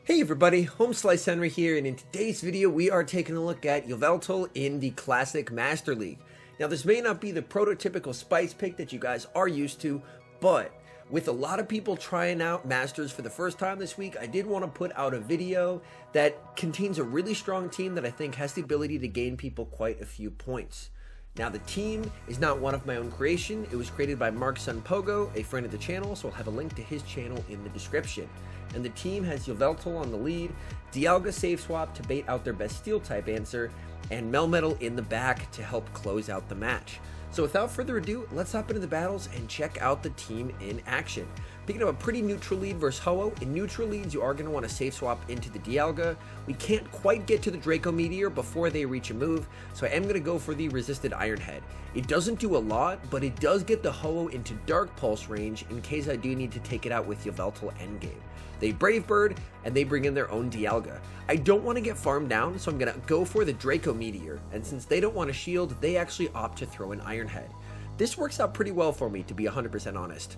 Hey everybody, HomeSliceHenry here, and in today's video we are taking a look at YVELTAL in the Classic Master League. Now this may not be the prototypical spice pick that you guys are used to, but with a lot of people trying out Masters for the first time this week, I did want to put out a video that contains a really strong team that I think has the ability to gain people quite a few points. Now the team is not one of my own creation. It was created by Mark's son Pogo, a friend of the channel, so I'll have a link to his channel in the description. And the team has YVELTAL on the lead, Dialga save swap to bait out their best steel type answer, and Melmetal in the back to help close out the match. So without further ado, let's hop into the battles and check out the team in action. Picking up a pretty neutral lead versus Ho-Oh. In neutral leads, you are going to want to save swap into the Dialga. We can't quite get to the Draco Meteor before they reach a move, so I am going to go for the resisted Iron Head. It doesn't do a lot, but it does get the Ho-Oh into Dark Pulse range in case I do need to take it out with YVELTAL endgame. They Brave Bird, and they bring in their own Dialga. I don't want to get farmed down, so I'm going to go for the Draco Meteor, and since they don't want to shield, they actually opt to throw an Iron Head. This works out pretty well for me, to be 100% honest.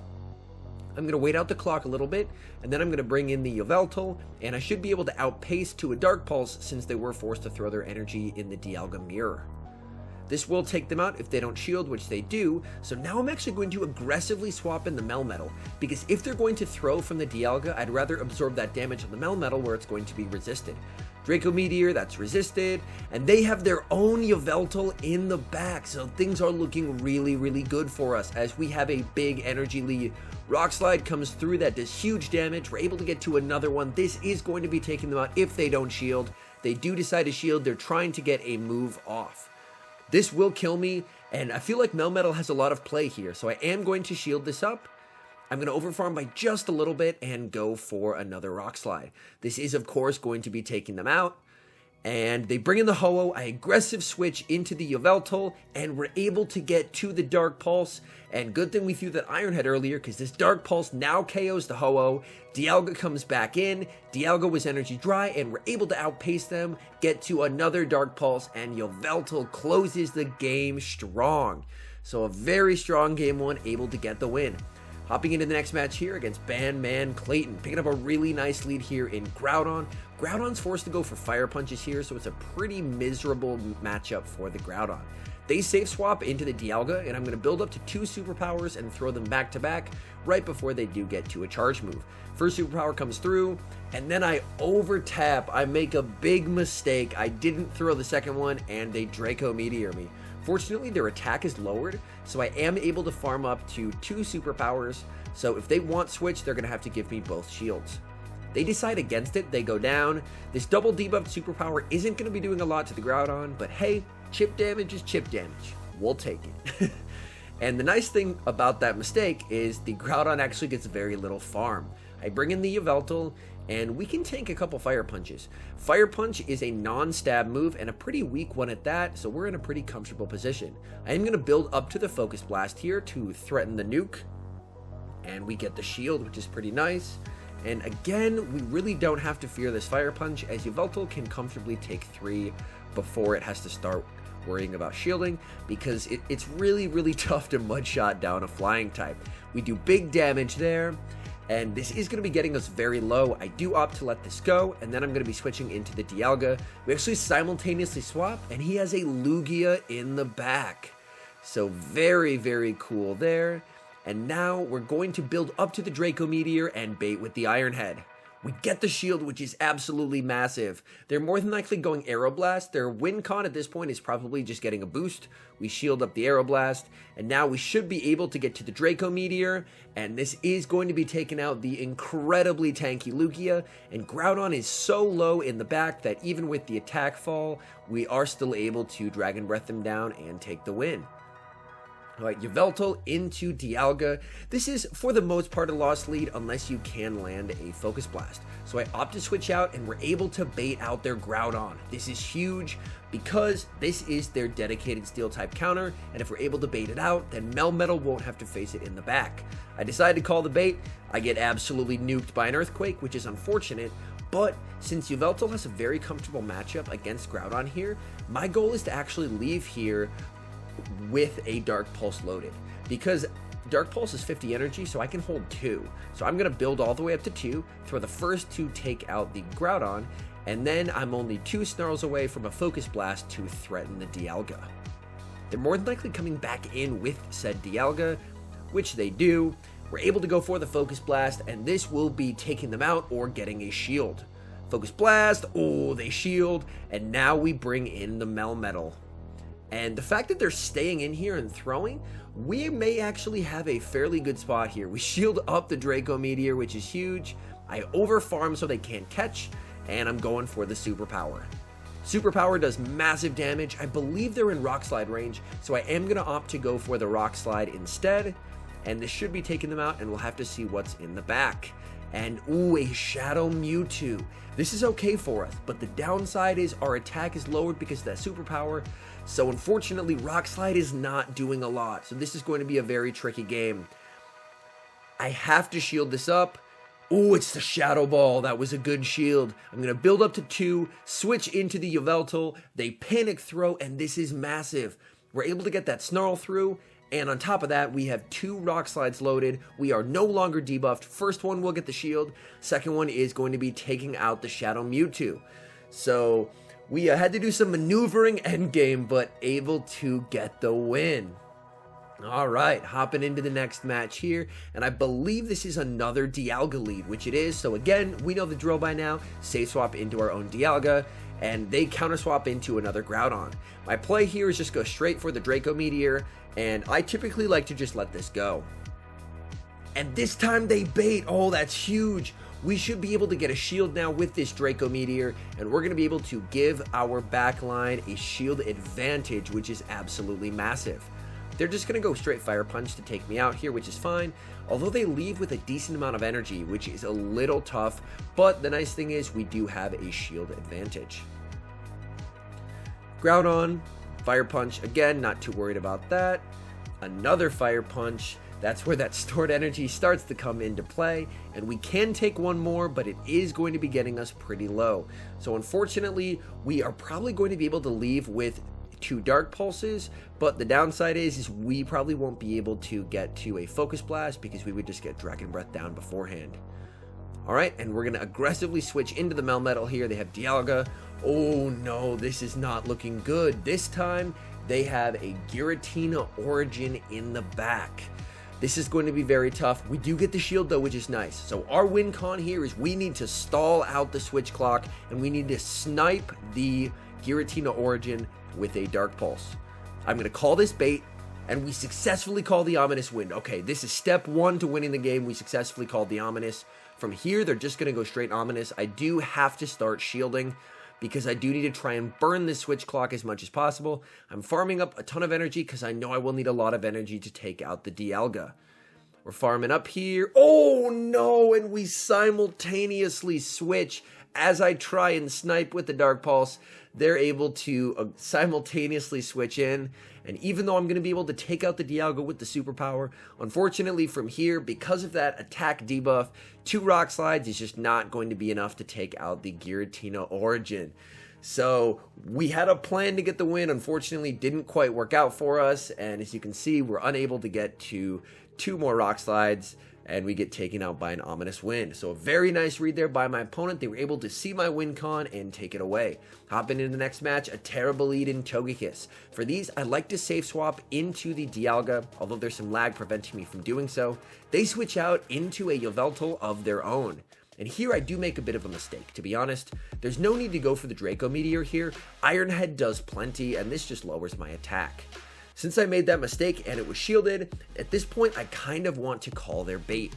I'm going to wait out the clock a little bit, and then I'm going to bring in the YVELTAL, and I should be able to outpace to a Dark Pulse since they were forced to throw their energy in the Dialga Mirror. This will take them out if they don't shield, which they do, so now I'm actually going to aggressively swap in the Melmetal, because if they're going to throw from the Dialga, I'd rather absorb that damage on the Melmetal where it's going to be resisted. Draco Meteor, that's resisted, and they have their own YVELTAL in the back, so things are looking really good for us as we have a big energy lead. Rock Slide comes through, that does huge damage. We're able to get to another one. This is going to be taking them out if they don't shield. They do decide to shield. They're trying to get a move off. This will kill me, and I feel like Melmetal has a lot of play here, so I am going to shield this up. I'm going to overfarm by just a little bit and go for another Rock Slide. This is, of course, going to be taking them out. And they bring in the Ho-Oh, I aggressive switch into the YVELTAL, and we're able to get to the Dark Pulse. And good thing we threw that Iron Head earlier, because this Dark Pulse now KOs the Ho-Oh. Dialga comes back in, Dialga was energy dry, and we're able to outpace them, get to another Dark Pulse, and YVELTAL closes the game strong. So a very strong game one, able to get the win. Hopping into the next match here against Bandman Clayton, picking up a really nice lead here in Groudon. Groudon's forced to go for Fire Punches here, so it's a pretty miserable matchup for the Groudon. They save swap into the Dialga, and I'm going to build up to 2 superpowers and throw them back to back right before they do get to a charge move. First superpower comes through, and then I over tap. I make a big mistake. I didn't throw the second one, and they Draco Meteor me. Fortunately, their attack is lowered, so I am able to farm up to 2 superpowers, so if they want switch, they're going to have to give me both shields. They decide against it, they go down. This double debuffed superpower isn't going to be doing a lot to the Groudon, but hey, chip damage is chip damage. We'll take it. And the nice thing about that mistake is the Groudon actually gets very little farm. I bring in the YVELTAL, and we can tank a couple Fire Punches. Fire Punch is a non-stab move, and a pretty weak one at that, so we're in a pretty comfortable position. I am going to build up to the Focus Blast here to threaten the nuke, and we get the shield, which is pretty nice. And again, we really don't have to fear this Fire Punch, as YVELTAL can comfortably take 3 before it has to start worrying about shielding, because it's really tough to Mudshot down a flying type. We do big damage there, and this is going to be getting us very low. I do opt to let this go, and then I'm going to be switching into the Dialga. We actually simultaneously swap, and he has a Lugia in the back. So very cool there. And now we're going to build up to the Draco Meteor and bait with the Iron Head. We get the shield, which is absolutely massive. They're more than likely going Aeroblast. Their win con at this point is probably just getting a boost. We shield up the Aeroblast, and now we should be able to get to the Draco Meteor, and this is going to be taking out the incredibly tanky Lugia, and Groudon is so low in the back that even with the attack fall, we are still able to Dragon Breath them down and take the win. Alright, YVELTAL into Dialga. This is, for the most part, a lost lead unless you can land a Focus Blast. So I opt to switch out, and we're able to bait out their Groudon. This is huge because this is their dedicated Steel-type counter, and if we're able to bait it out, then Melmetal won't have to face it in the back. I decide to call the bait. I get absolutely nuked by an Earthquake, which is unfortunate, but since YVELTAL has a very comfortable matchup against Groudon here, my goal is to actually leave here with a Dark Pulse loaded, because Dark Pulse is 50 energy, so I can hold 2. So I'm going to build all the way up to 2, throw the first 2, take out the Groudon, and then I'm only 2 Snarls away from a Focus Blast to threaten the Dialga. They're more than likely coming back in with said Dialga, which they do. We're able to go for the Focus Blast, and this will be taking them out or getting a shield. Focus Blast, oh, they shield, and now we bring in the Melmetal. And the fact that they're staying in here and throwing, we may actually have a fairly good spot here. We shield up the Draco Meteor, which is huge. I overfarm so they can't catch, and I'm going for the Superpower. Superpower does massive damage. I believe they're in Rock Slide range, so I am going to opt to go for the Rock Slide instead. And this should be taking them out, and we'll have to see what's in the back. And, ooh, a Shadow Mewtwo. This is okay for us, but the downside is our attack is lowered because of that Superpower. So, unfortunately, Rock Slide is not doing a lot. So, this is going to be a very tricky game. I have to shield this up. Ooh, it's the Shadow Ball. That was a good shield. I'm going to build up to 2, switch into the YVELTAL. They panic throw, and this is massive. We're able to get that Snarl through. And on top of that, we have 2 Rock Slides loaded. We are no longer debuffed. First one will get the shield. Second one is going to be taking out the Shadow Mewtwo. So we had to do some maneuvering endgame, but able to get the win. All right, hopping into the next match here. And I believe this is another Dialga lead, which it is. So again, we know the drill by now. Safe swap into our own Dialga, and they counter swap into another Groudon. My play here is just go straight for the Draco Meteor, and I typically like to just let this go. And this time they bait. Oh, that's huge. We should be able to get a shield now with this Draco Meteor, and we're going to be able to give our backline a shield advantage, which is absolutely massive. They're just going to go straight Fire Punch to take me out here, which is fine. Although they leave with a decent amount of energy, which is a little tough, but the nice thing is we do have a shield advantage. Groudon, Fire Punch, again, not too worried about that. Another Fire Punch, that's where that stored energy starts to come into play, and we can take one more, but it is going to be getting us pretty low. So unfortunately, we are probably going to be able to leave with 2 Dark Pulses, but the downside is we probably won't be able to get to a Focus Blast because we would just get Dragon Breath down beforehand. Alright, and we're going to aggressively switch into the Melmetal here. They have Dialga. Oh no, this is not looking good. This time, they have a Giratina Origin in the back. This is going to be very tough. We do get the shield though, which is nice. So our win con here is we need to stall out the switch clock, and we need to snipe the Giratina Origin with a Dark Pulse. I'm going to call this bait, and we successfully call the Ominous Wind. Okay, this is step 1 to winning the game. We successfully called the Ominous. From here, they're just going to go straight Ominous. I do have to start shielding because I do need to try and burn this switch clock as much as possible. I'm farming up a ton of energy because I know I will need a lot of energy to take out the Dialga. We're farming up here. Oh no, and we simultaneously switch. As I try and snipe with the Dark Pulse, they're able to simultaneously switch in. And even though I'm going to be able to take out the Dialga with the Superpower, unfortunately from here, because of that attack debuff, 2 Rock Slides is just not going to be enough to take out the Giratina Origin. So we had a plan to get the win. Unfortunately, didn't quite work out for us. And as you can see, we're unable to get to 2 more Rock Slides, and we get taken out by an Ominous Wind. So a very nice read there by my opponent. They were able to see my win con and take it away. Hopping into the next match, a terrible lead in Togekiss. For these, I like to safe swap into the Dialga, although there's some lag preventing me from doing so. They switch out into a YVELTAL of their own. And here I do make a bit of a mistake, to be honest. There's no need to go for the Draco Meteor here. Iron Head does plenty, and this just lowers my attack. Since I made that mistake and it was shielded, at this point I kind of want to call their bait.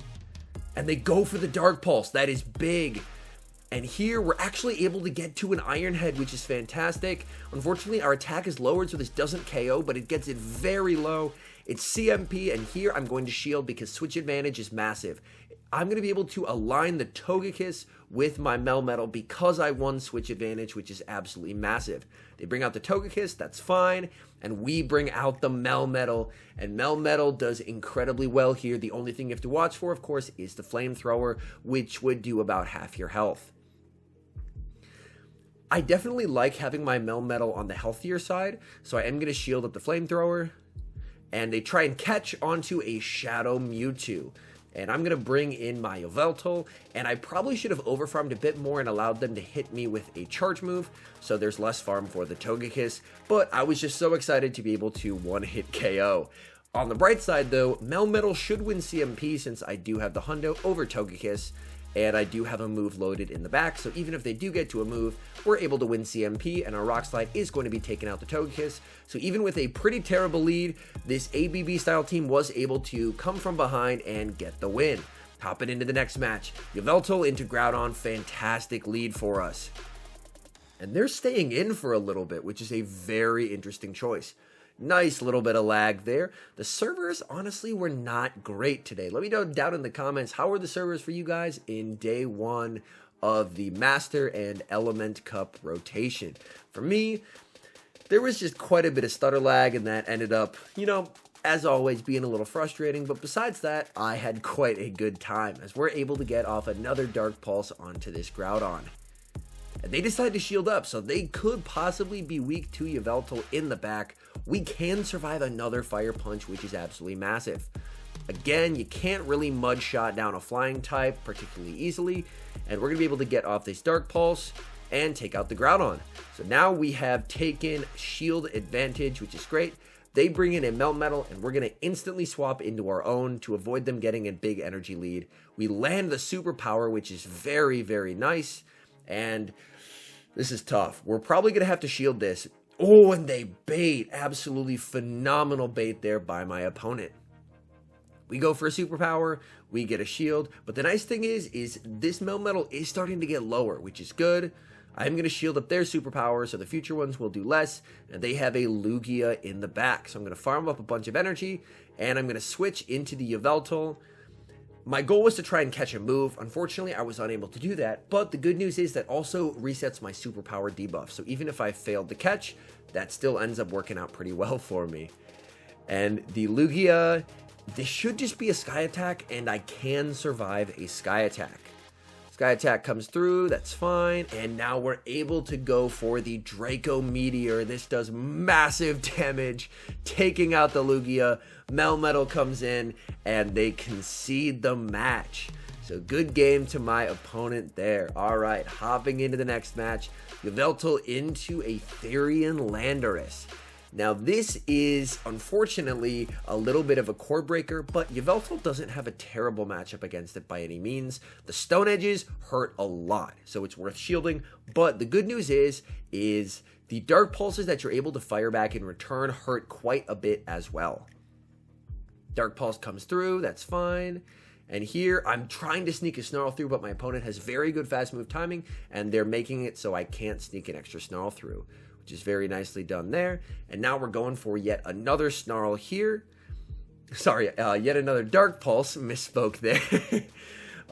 And they go for the Dark Pulse. That is big. And here we're actually able to get to an Iron Head, which is fantastic. Unfortunately, our attack is lowered, so this doesn't KO, but it gets it very low. It's CMP, and here I'm going to shield because switch advantage is massive. I'm going to be able to align the Togekiss with my Melmetal because I won switch advantage, which is absolutely massive. They bring out the Togekiss, that's fine, and we bring out the Melmetal, and Melmetal does incredibly well here. The only thing you have to watch for, of course, is the Flamethrower, which would do about half your health. I definitely like having my Melmetal on the healthier side, so I am going to shield up the Flamethrower. and they try and catch onto a Shadow Mewtwo. And I'm going to bring in my YVELTAL, and I probably should have overfarmed a bit more and allowed them to hit me with a charge move, so there's less farm for the Togekiss, but I was just so excited to be able to one-hit KO. On the bright side though, Melmetal should win CMP since I do have the Hundo over Togekiss, and I do have a move loaded in the back, so even if they do get to a move, we're able to win CMP, and our Rock Slide is going to be taking out the Togekiss. So even with a pretty terrible lead, this ABB style team was able to come from behind and get the win. Hopping into the next match, YVELTAL into Groudon, fantastic lead for us. And they're staying in for a little bit, which is a very interesting choice. Nice little bit of lag there. The servers, honestly, were not great today. Let me know down in the comments, how were the servers for you guys in day one of the Master and Element Cup rotation? For me, there was just quite a bit of stutter lag, and that ended up, as always, being a little frustrating. But besides that, I had quite a good time, as we're able to get off another Dark Pulse onto this Groudon. And they decided to shield up, so they could possibly be weak to YVELTAL in the back. We can survive another Fire Punch, which is absolutely massive. Again, you can't really mud shot down a flying type particularly easily, and we're going to be able to get off this Dark Pulse and take out the Groudon. So now we have taken shield advantage, which is great. They bring in a Melmetal, and we're going to instantly swap into our own to avoid them getting a big energy lead. We land the Superpower, which is very, very nice. And this is tough. We're probably going to have to shield this. Oh, and they bait. Absolutely phenomenal bait there by my opponent. We go for a Superpower. We get a shield. But the nice thing is this Melmetal is starting to get lower, which is good. I'm going to shield up their Superpower, so the future ones will do less. And they have a Lugia in the back. So I'm going to farm up a bunch of energy. And I'm going to switch into the YVELTAL. My goal was to try and catch a move. Unfortunately, I was unable to do that, but the good news is that also resets my Superpower debuff. So even if I failed to catch, that still ends up working out pretty well for me. And the Lugia, this should just be a Sky Attack, and I can survive a Sky Attack. Sky Attack comes through, that's fine, and now we're able to go for the Draco Meteor. This does massive damage, taking out the Lugia. Melmetal comes in, and they concede the match. So good game to my opponent there. All right, hopping into the next match, YVELTAL into a Therian Landorus. Now this is unfortunately a little bit of a core breaker, but YVELTAL doesn't have a terrible matchup against it by any means. The Stone Edges hurt a lot, so it's worth shielding, but the good news is the Dark Pulses that you're able to fire back in return hurt quite a bit as well. Dark Pulse comes through, that's fine. And here, I'm trying to sneak a Snarl through, but my opponent has very good fast move timing, and they're making it so I can't sneak an extra Snarl through, which is very nicely done there. And now we're going for yet another Snarl here. Sorry, yet another Dark Pulse. Misspoke there.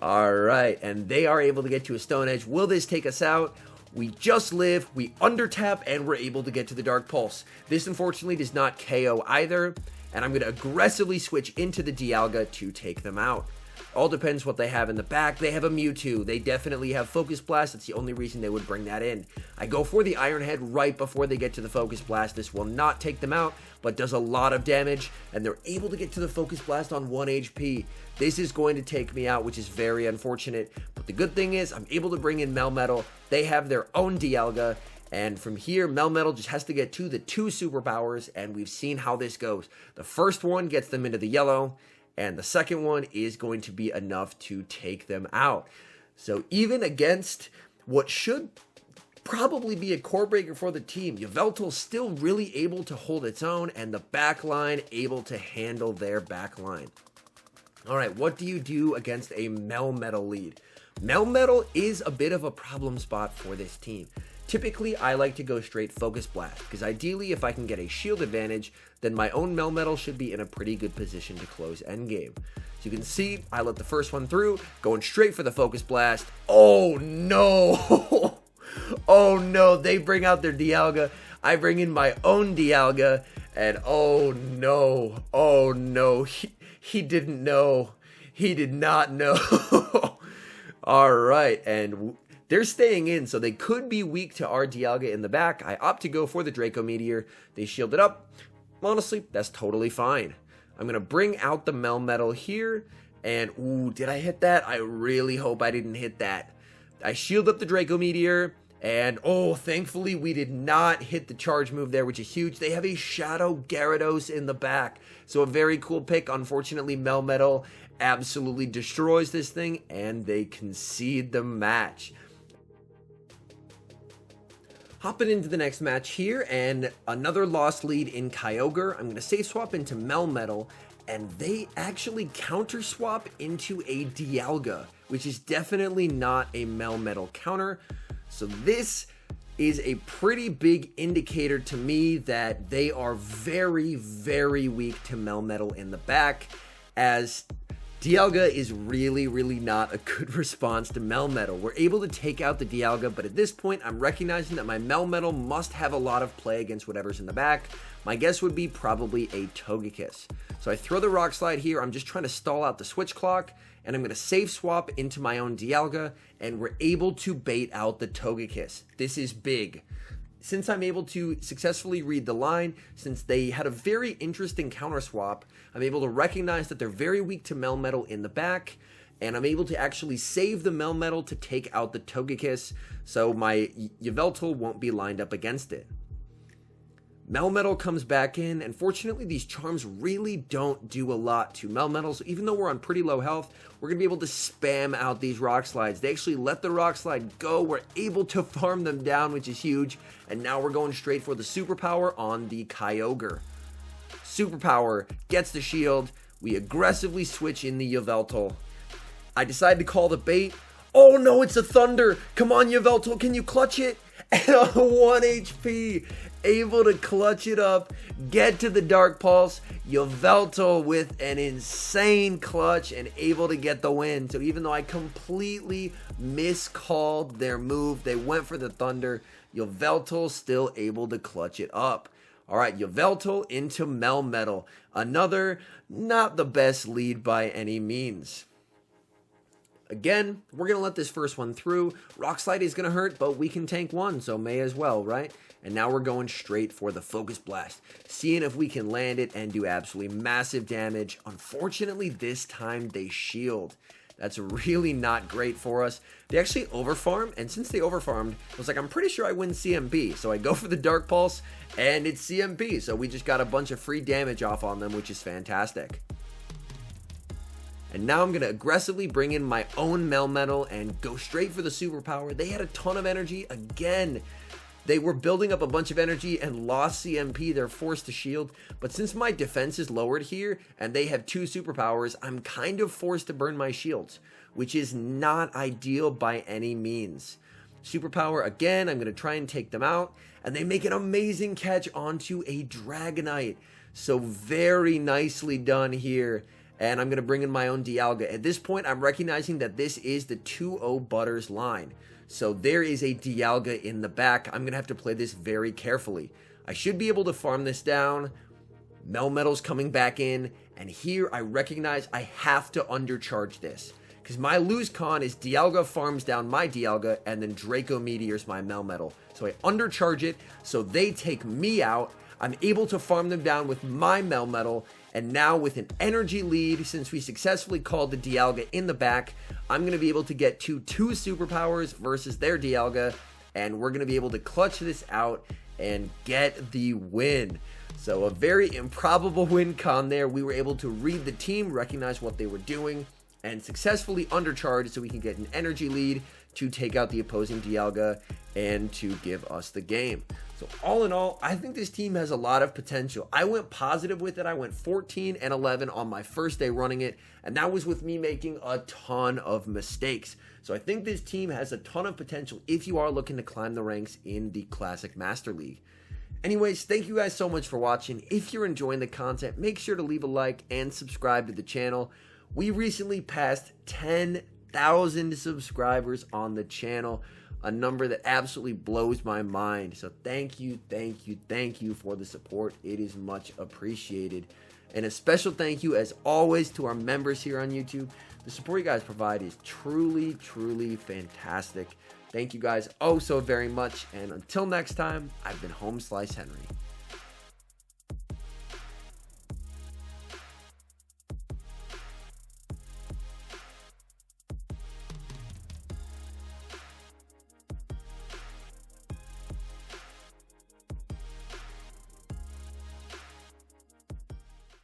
All right, and they are able to get to a Stone Edge. Will this take us out? We just live, we undertap, and we're able to get to the Dark Pulse. This, unfortunately, does not KO either, and I'm going to aggressively switch into the Dialga to take them out. All depends what they have in the back. They have a Mewtwo. They definitely have Focus Blast. That's the only reason they would bring that in. I go for the Iron Head right before they get to the Focus Blast. This will not take them out, but does a lot of damage, and they're able to get to the Focus Blast on 1 HP. This is going to take me out, which is very unfortunate, but the good thing is I'm able to bring in Melmetal. They have their own Dialga, and from here, Melmetal just has to get to the 2 superpowers, and we've seen how this goes. The first one gets them into the yellow, and the second one is going to be enough to take them out. So even against what should probably be a core breaker for the team, YVELTAL still really able to hold its own, and the back line able to handle their back line. All right, what do you do against a Melmetal lead? Melmetal is a bit of a problem spot for this team. Typically, I like to go straight Focus Blast, because ideally, if I can get a shield advantage, then my own Melmetal should be in a pretty good position to close endgame. So you can see, I let the first one through, going straight for the Focus Blast. Oh no! Oh no, they bring out their Dialga, I bring in my own Dialga, and oh no, he didn't know. He did not know. All right, and they're staying in, so they could be weak to our Dialga in the back. I opt to go for the Draco Meteor. They shield it up. Honestly, that's totally fine. I'm going to bring out the Melmetal here, and ooh, did I hit that? I really hope I didn't hit that. I shield up the Draco Meteor, and oh, thankfully we did not hit the charge move there, which is huge. They have a Shadow Gyarados in the back, so a very cool pick. Unfortunately, Melmetal absolutely destroys this thing, and they concede the match. Hopping into the next match here, and another lost lead in Kyogre. I'm going to save swap into Melmetal, and they actually counter swap into a Dialga, which is definitely not a Melmetal counter. So this is a pretty big indicator to me that they are very, very weak to Melmetal in the back, as Dialga is really, really not a good response to Melmetal. We're able to take out the Dialga, but at this point, I'm recognizing that my Melmetal must have a lot of play against whatever's in the back. My guess would be probably a Togekiss. So I throw the Rock Slide here. I'm just trying to stall out the switch clock, and I'm going to save swap into my own Dialga, and we're able to bait out the Togekiss. This is big. Since I'm able to successfully read the line, since they had a very interesting counter swap, I'm able to recognize that they're very weak to Melmetal in the back, and I'm able to actually save the Melmetal to take out the Togekiss, so my YVELTAL won't be lined up against it. Melmetal comes back in, and fortunately these charms really don't do a lot to Melmetal, so even though we're on pretty low health, we're going to be able to spam out these Rock Slides. They actually let the Rock Slide go, we're able to farm them down, which is huge, and now we're going straight for the Superpower on the Kyogre. Superpower gets the shield, we aggressively switch in the YVELTAL. I decide to call the bait. Oh no, it's a Thunder! Come on YVELTAL, can you clutch it? And on 1 HP, able to clutch it up, get to the Dark Pulse, YVELTAL with an insane clutch and able to get the win. So even though I completely miscalled their move, they went for the Thunder, YVELTAL still able to clutch it up. Alright, YVELTAL into Melmetal. Another, not the best lead by any means. Again, we're going to let this first one through. Rock Slide is going to hurt, but we can tank one, so may as well, right? And now we're going straight for the Focus Blast, seeing if we can land it and do absolutely massive damage. Unfortunately, this time they shield. That's really not great for us. They actually overfarm, and since they overfarmed, I was like, I'm pretty sure I win CMP. So I go for the Dark Pulse, and it's CMP. So we just got a bunch of free damage off on them, which is fantastic. And now I'm going to aggressively bring in my own Melmetal and go straight for the Superpower. They had a ton of energy. Again, they were building up a bunch of energy and lost CMP. They're forced to shield. But since my defense is lowered here and they have 2 Superpowers, I'm kind of forced to burn my shields, which is not ideal by any means. Superpower again, I'm going to try and take them out. And they make an amazing catch onto a Dragonite. So very nicely done here. And I'm going to bring in my own Dialga. At this point, I'm recognizing that this is the 2-0 Butters line. So there is a Dialga in the back. I'm going to have to play this very carefully. I should be able to farm this down. Melmetal's coming back in. And here I recognize I have to undercharge this. Because my lose con is Dialga farms down my Dialga and then Draco Meteors my Melmetal. So I undercharge it so they take me out. I'm able to farm them down with my Melmetal, and now with an energy lead, since we successfully called the Dialga in the back, I'm going to be able to get to 2 Superpowers versus their Dialga, and we're going to be able to clutch this out and get the win. So a very improbable win con there. We were able to read the team, recognize what they were doing, and successfully undercharge so we can get an energy lead to take out the opposing Dialga and to give us the game. So all in all, I think this team has a lot of potential. I went positive with it. I went 14-11 on my first day running it, and that was with me making a ton of mistakes. So I think this team has a ton of potential if you are looking to climb the ranks in the Classic Master League. Anyways, thank you guys so much for watching. If you're enjoying the content, make sure to leave a like and subscribe to the channel. We recently passed 10,000 subscribers on the channel, a number that absolutely blows my mind. So thank you for the support. It is much appreciated. And a special thank you, as always, to our members here on YouTube. The support you guys provide is truly, truly fantastic. Thank you guys oh so very much. And until next time, I've been HomeSliceHenry.